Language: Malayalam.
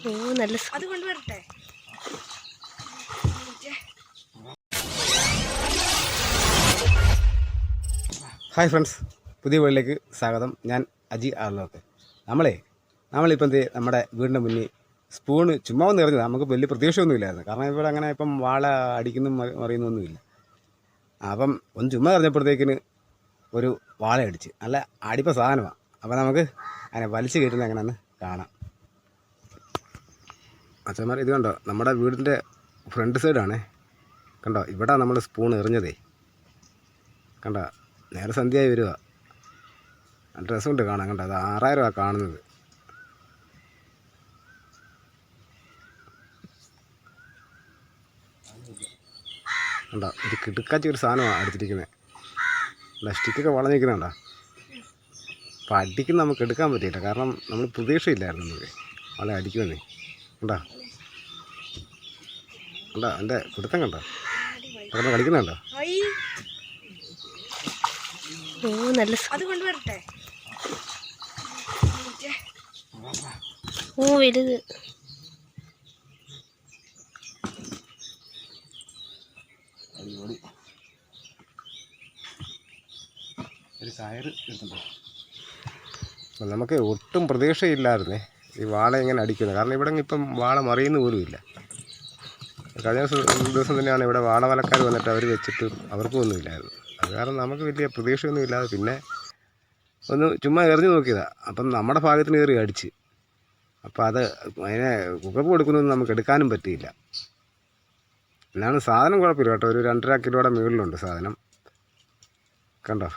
ഓ നല്ല അത് കൊണ്ടുവരട്ടെ. ഹായ് ഫ്രണ്ട്സ്, പുതിയ വീട്ടിലേക്ക് സ്വാഗതം. ഞാൻ അജി ആർലോക്ക്. നമ്മളിപ്പോൾ നമ്മുടെ വീടിൻ്റെ മുന്നിൽ സ്പൂണ് ചുമ്മാ ഒന്ന് എറിഞ്ഞത്. നമുക്ക് വലിയ പ്രതീക്ഷയൊന്നുമില്ലായിരുന്നു, കാരണം ഇവിടെ അങ്ങനെ ഇപ്പം വാള അടിക്കുന്നു മറിയുന്നൊന്നുമില്ല. അപ്പം ഒന്ന് ചുമ്മാ എറിഞ്ഞപ്പോഴത്തേക്കിന് ഒരു വാള അടിച്ച് നല്ല അടിപ്പ സാധനമാണ്. അപ്പം നമുക്ക് അതിനെ വലിച്ചു കയറ്റുന്നത് എങ്ങനെയാണെന്ന് കാണാം. അച്ഛന്മാർ ഇത് കണ്ടോ, നമ്മുടെ വീടിൻ്റെ ഫ്രണ്ട് സൈഡാണേ. കണ്ടോ, ഇവിടെ നമ്മൾ സ്പൂൺ എറിഞ്ഞതേ. കണ്ടോ, നേരെ സന്ധ്യയായി വരിക. നല്ല രസമുണ്ട് കാണാൻ. കണ്ടോ, അത് 6000 കാണുന്നത്. കണ്ടോ, ഒരു കിടുക്കാച്ചി ഒരു സാധനമാണ് അടിച്ചിരിക്കുന്നത്. കണ്ടോ, സ്റ്റിക്കൊക്കെ വളഞ്ഞിരിക്കുന്നുണ്ടോ. അപ്പോൾ അടിക്കുന്ന നമുക്ക് എടുക്കാൻ പറ്റിയില്ല, കാരണം നമ്മൾ പ്രതീക്ഷയില്ലായിരുന്നു നമുക്ക് വള അടിക്കുമെന്നേ. കണ്ടോ കണ്ടോ എൻ്റെ പിടുത്തം കണ്ടോ, കിടന്ന് കളിക്കുന്നുണ്ടോ. ഓ നല്ല അത് കൊണ്ടുവരട്ടെ. ഓ വലുത്. ഒരു കയറ് എടുത്തുണ്ടോ. നമുക്ക് ഒട്ടും പ്രതീക്ഷയില്ലായിരുന്നേ ഈ വാള ഇങ്ങനെ അടിക്കുന്നത്, കാരണം ഇവിടെ ഇപ്പം വാള മറിയുന്ന പോലും ഇല്ല. കഴിഞ്ഞ ദിവസം തന്നെയാണ് ഇവിടെ വാളവലക്കാർ വന്നിട്ട് അവർ വെച്ചിട്ട് അവർക്കും ഒന്നുമില്ലായിരുന്നു. അത് കാരണം നമുക്ക് വലിയ പ്രതീക്ഷയൊന്നും ഇല്ലാതെ പിന്നെ ഒന്ന് ചുമ്മാ എറിഞ്ഞു നോക്കിയതാണ്. അപ്പം നമ്മുടെ ഭാഗത്തിന് കയറി അടിച്ച്. അപ്പോൾ അതിനെ കുക്കപ്പ് കൊടുക്കുന്നതൊന്നും നമുക്ക് എടുക്കാനും പറ്റിയില്ല. എന്നാണ് സാധനം കുഴപ്പമില്ല കേട്ടോ, ഒരു 2.5 കിലോയുടെ മുകളിലുണ്ട് സാധനം. കണ്ടോ,